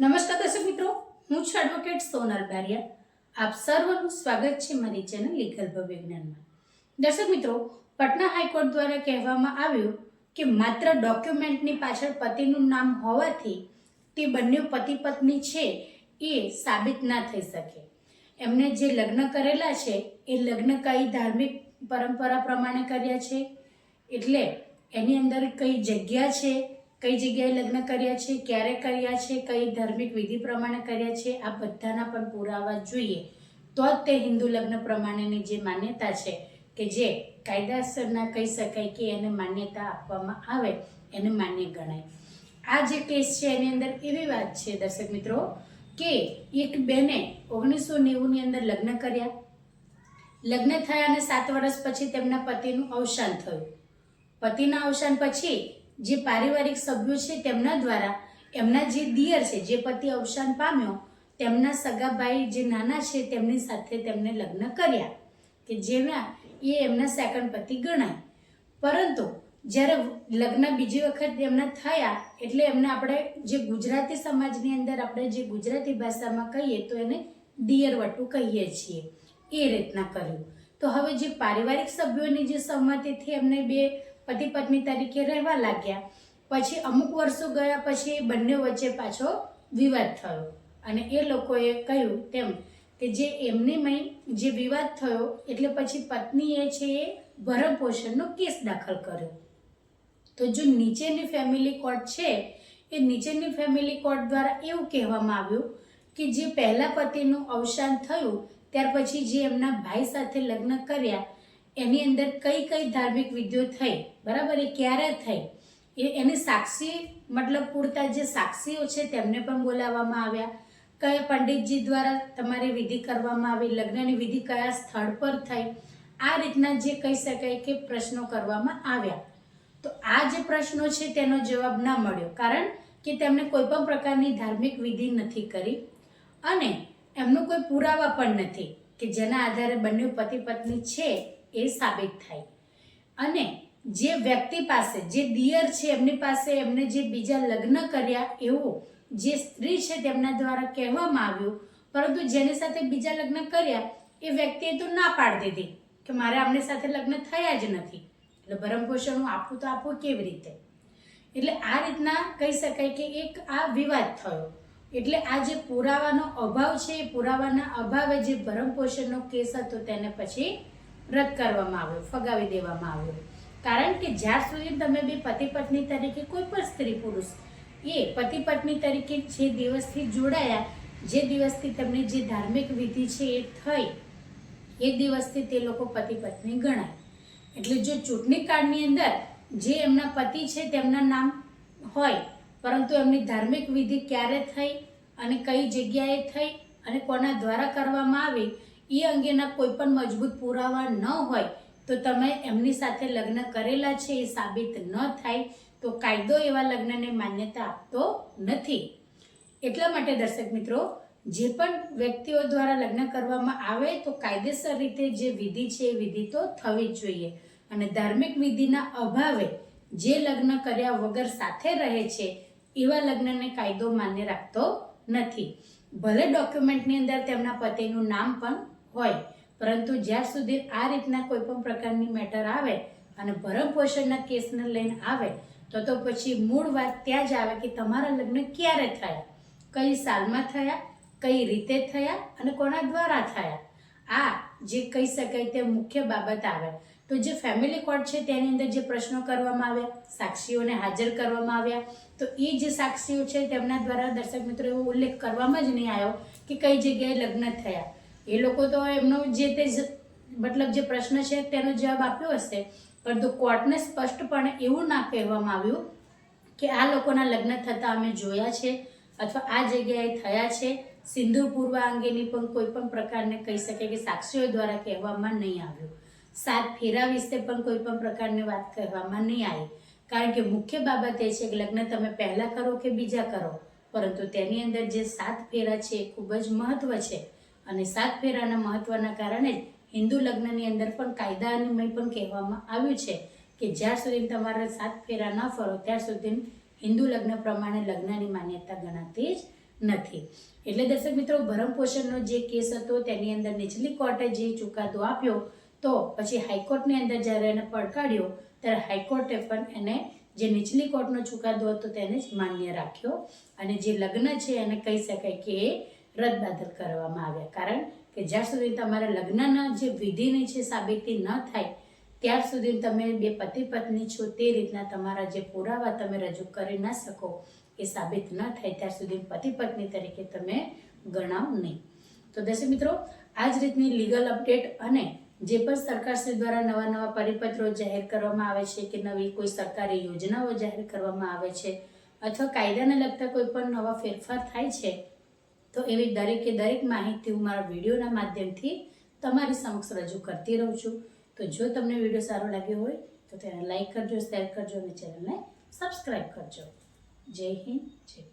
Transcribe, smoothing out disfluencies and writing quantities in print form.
નમસ્કાર દર્શક મિત્રો, હું છું એડવોકેટ સોનલ બારિયા. આપ સર્વનું સ્વાગત છે મારી ચેનલ લીગલ વિજ્ઞાનમાં. દર્શક મિત્રો, પટના હાઈકોર્ટ દ્વારા કહેવામાં આવ્યું કે માત્ર ડોક્યુમેન્ટની પાછળ પતિનું નામ હોવાથી તે બંને પતિ પત્ની છે એ સાબિત ના થઈ શકે. એમને જે લગ્ન કરેલા છે એ લગ્ન કઈ ધાર્મિક પરંપરા પ્રમાણે કર્યા છે, એટલે એની અંદર કઈ જગ્યા છે, કઈ જગ્યાએ લગ્ન કર્યા છે, ક્યારે કર્યા છે, કઈ ધાર્મિક વિધિ પ્રમાણે કર્યા છે, આ બધાના પણ પુરાવા જોઈએ તો જ તે હિન્દુ લગ્ન પ્રમાણેની જે માન્યતા છે કે જે કાયદાસરના કહી શકાય કે એને માન્યતા આપવામાં આવે એને માન્ય ગણાય. આ જે કેસ છે એની અંદર એવી વાત છે દર્શક મિત્રો કે એક બેને 1990ની અંદર લગ્ન કર્યા. લગ્ન થયા અને 7 વર્ષ પછી તેમના પતિનું અવસાન થયું. પતિના અવસાન પછી જે પારિવારિક સભ્યો છે તેમના દ્વારા એમના જે દિયર છે, જે પતિ અવસાન પામ્યો તેમના સગા ભાઈ જે નાના છે તેમની સાથે તેમને લગ્ન કર્યા કે જેમાં એ એમના સેકન્ડ પતિ ગણાય. પરંતુ જ્યારે લગ્ન બીજી વખત એમના થયા એટલે એમને આપણે જે ગુજરાતી સમાજની અંદર આપણે જે ગુજરાતી ભાષામાં કહીએ તો એને દિયર વટુ કહીએ છીએ, એ રીતના કર્યું. તો હવે જે પારિવારિક સભ્યોની જે સહમતિથી એમને બે પતિ પત્ની તરીકે રહેવા લાગ્યા. પછી અમુક વર્ષો ગયા પછી બંને વચ્ચે પાછો વિવાદ થયો અને એ લોકોએ કહ્યું તેમ કે જે એમની જે વિવાદ થયો એટલે પછી પત્નીએ છે એ ભરણ પોષણનો કેસ દાખલ કર્યો. તો જો નીચેની ફેમિલી કોર્ટ છે એ નીચેની ફેમિલી કોર્ટ દ્વારા એવું કહેવામાં આવ્યું કે જે પહેલા પતિનું અવસાન થયું ત્યાર પછી જે એમના ભાઈ સાથે લગ્ન કર્યા એની અંદર કઈ કઈ ધાર્મિક વિધિઓ થઈ, બરાબર, એ ક્યારે થઈ, એની સાક્ષી મતલબ પૂરતા જે સાક્ષીઓ છે તેમને પણ બોલાવવામાં આવ્યા. કયા પંડિતજી દ્વારા તમારી વિધિ કરવામાં આવી, લગ્નની વિધિ કયા સ્થળ પર થઈ, આ રીતના જે કહી શકાય કે પ્રશ્નો કરવામાં આવ્યા. તો આ જે પ્રશ્નો છે તેનો જવાબ ના મળ્યો, કારણ કે તેમણે કોઈ પણ પ્રકારની ધાર્મિક વિધિ નથી કરી અને એમનો કોઈ પુરાવા પણ નથી કે જેના આધારે બંને પતિ પત્ની છે એ સાબિત થાય. અને જે વ્યક્તિ પાસે જે દિયર છે એમની પાસે એમને જે બીજા લગ્ન કર્યા એવું જે સ્ત્રી છે તેમના દ્વારા કહેવામાં આવ્યું, પરંતુ જેની સાથે બીજા લગ્ન કર્યા એ વ્યક્તિએ તો ના પાડી દીધી કે મારે આમની સાથે લગ્ન થયા જ નથી, એટલે ભરણ પોષણ હું આપું તો આપું કેવી રીતે. એટલે આ રીતના કહી શકાય કે એક આ વિવાદ થયો. એટલે આ જે પુરાવાનો અભાવ છે એ પુરાવાના અભાવે જે ભરણ પોષણનો કેસ હતો તેને પછી રદ કરવામાં આવ્યો, ફગાવી દેવામાં આવ્યો. કારણ કે જ્યાર સુધી તમે બે પતિ પત્ની તરીકે કોઈ પણ સ્ત્રી પુરુષ એ પતિ પત્ની તરીકે જે દિવસથી જોડાયા, જે દિવસથી તમને જે ધાર્મિક વિધિ છે એ થઈ એ દિવસથી તે લોકો પતિ પત્ની ગણાય. એટલે જો ચૂંટણી કાર્ડની અંદર જે એમના પતિ છે તેમના નામ હોય પરંતુ એમની ધાર્મિક વિધિ ક્યારે થઈ અને કઈ જગ્યાએ થઈ અને કોના દ્વારા કરવામાં આવી એ અંગેના કોઈ પણ મજબૂત પુરાવા ન હોય તો તમે એમની સાથે લગ્ન કરેલા છે એ સાબિત ન થાય તો કાયદો એવા લગ્નને માન્યતા આપતો નથી. એટલા માટે દર્શક મિત્રો, જે પણ વ્યક્તિઓ દ્વારા લગ્ન કરવામાં આવે તો કાયદેસર રીતે જે વિધિ છે એ વિધિ તો થવી જ જોઈએ. અને ધાર્મિક વિધિના અભાવે જે લગ્ન કર્યા વગર સાથે રહે છે એવા લગ્નને કાયદો માન્ય રાખતો નથી. ભલે ડોક્યુમેન્ટની અંદર તેમના પતિનું નામ પણ હોય, પરંતુ જ્યાં સુધી આ રીતના કોઈ પણ પ્રકારની મેટર આવે અને ભરણ પોષણના કેસને લઈને આવે તો પછી મૂળ વાત ત્યાં જ આવે કે તમારા લગ્ન ક્યારે થયા, કઈ સાલમાં થયા, કઈ રીતે થયા અને કોના દ્વારા થયા. આ જે કહી શકાય તે મુખ્ય બાબત આવે. તો જે ફેમિલી કોર્ટ છે તેની અંદર જે પ્રશ્નો કરવામાં આવ્યા, સાક્ષીઓને હાજર કરવામાં આવ્યા, તો એ જે સાક્ષીઓ છે તેમના દ્વારા દર્શક મિત્રો એવો ઉલ્લેખ કરવામાં જ નહીં આવ્યો કે કઈ જગ્યાએ લગ્ન થયા. એ લોકો તો એમનો જે તે મતલબ જે પ્રશ્ન છે તેનો જવાબ આપ્યો હશે, પરંતુ કોર્ટને સ્પષ્ટપણે એવું ના કહેવામાં આવ્યું કે આ લોકોના લગ્ન થતા અમે જોયા છે અથવા આ જગ્યાએ થયા છે. સિંદૂર પૂર્વા અંગેની પણ કોઈ પણ પ્રકારને કહી શકે કે સાક્ષીઓ દ્વારા કહેવામાં નહીં આવ્યું. 7 ફેરા વિશે પણ કોઈ પણ પ્રકારની વાત કહેવામાં નહીં આવી, કારણ કે મુખ્ય બાબત એ છે કે લગ્ન તમે પહેલા કરો કે બીજા કરો, પરંતુ તેની અંદર જે 7 ફેરા છે એ ખૂબ જ મહત્વ છે. અને 7 ફેરાના મહત્વના કારણે જ હિન્દુ લગ્નની અંદર પણ કાયદામય પણ કહેવામાં આવ્યું છે કે જ્યાં સુધી તમારે 7 ફેરા ન ફરો ત્યાં સુધી હિન્દુ લગ્ન પ્રમાણે લગ્નની માન્યતા ગણાતી જ નથી. એટલે દર્શક મિત્રો, ભરણ પોષણનો જે કેસ હતો તેની અંદર નીચલી કોર્ટે જે ચુકાદો આપ્યો, તો પછી હાઈકોર્ટની અંદર જ્યારે એને પડકાર્યો ત્યારે હાઈકોર્ટે પણ એને જે નીચલી કોર્ટનો ચુકાદો હતો તેને જ માન્ય રાખ્યો અને જે લગ્ન છે એને કહી શકાય કે એ રદબાતલ કરવામાં આવ્યા. કારણ કે જ્યાં સુધી તમારા લગ્નના જે વિધિની છે સાબિતી ન થાય ત્યાર સુધી તમે બે પતિ પત્ની છો તે રીતના તમારા જે પુરાવા તમે રજૂ કરી ના શકો, એ સાબિત ન થાય ત્યાર સુધી પતિ પત્ની તરીકે તમે ગણાવ નહીં. તો દર્શક મિત્રો, આ જ રીતની લીગલ અપડેટ અને જે પણ સરકારશ્રી દ્વારા નવા નવા પરિપત્રો જાહેર કરવામાં આવે છે કે નવી કોઈ સરકારી યોજનાઓ જાહેર કરવામાં આવે છે અથવા કાયદાને લગતા કોઈ પણ નવા ફેરફાર થાય છે, તો એવી દરેકે દરેક માહિતી હું મારા વિડીયોના માધ્યમથી તમારી સમક્ષ રજૂ કરતી રહું છું. તો જો તમને વિડીયો સારો લાગ્યો હોય તો તેને લાઈક કરજો, શેર કરજો અને ચેનલને સબસ્ક્રાઈબ કરજો. જય હિન્દ, જય ભારત.